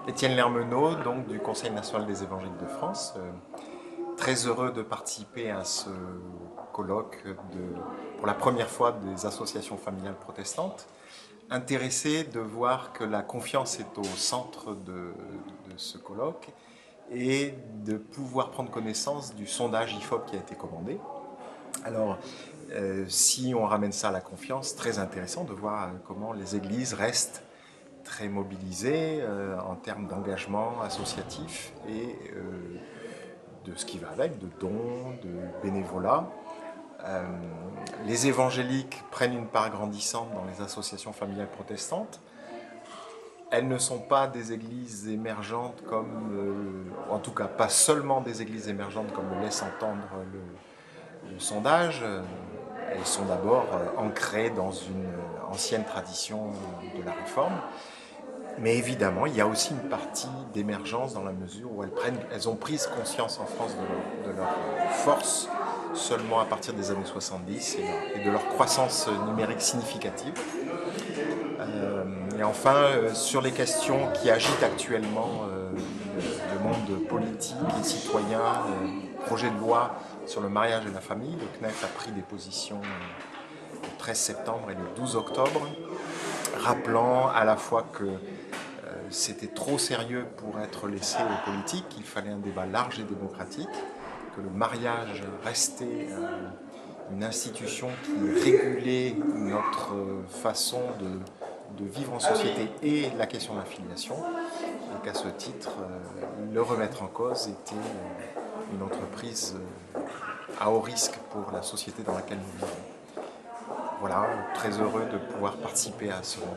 Étienne Lermenot, donc du Conseil national des évangéliques de France. Très heureux de participer à ce colloque pour la première fois des associations familiales protestantes. Intéressé de voir que la confiance est au centre de ce colloque et de pouvoir prendre connaissance du sondage IFOP qui a été commandé. Alors, si on ramène ça à la confiance, très intéressant de voir comment les églises restent très mobilisées en termes d'engagement associatif et de ce qui va avec, de dons, de bénévolat. Euh, les évangéliques prennent une part grandissante dans les associations familiales protestantes. Elles ne sont pas des églises émergentes en tout cas pas seulement des églises émergentes comme le laisse entendre le sondage. Elles sont d'abord ancrées dans une ancienne tradition de la Réforme. Mais évidemment, il y a aussi une partie d'émergence dans la mesure où elles ont pris conscience en France de leur force seulement à partir des années 70 et de leur croissance numérique significative. Et enfin, sur les questions qui agitent actuellement le monde politique et citoyen, projet de loi sur le mariage et la famille, le CNEF a pris des positions le 13 septembre et le 12 octobre, rappelant à la fois que c'était trop sérieux pour être laissé aux politiques, qu'il fallait un débat large et démocratique, que le mariage restait une institution qui régulait notre façon de vivre en société et la question de la filiation, et qu'à ce titre, le remettre en cause était une entreprise à haut risque pour la société dans laquelle nous vivons. Voilà, très heureux de pouvoir participer à ce moment.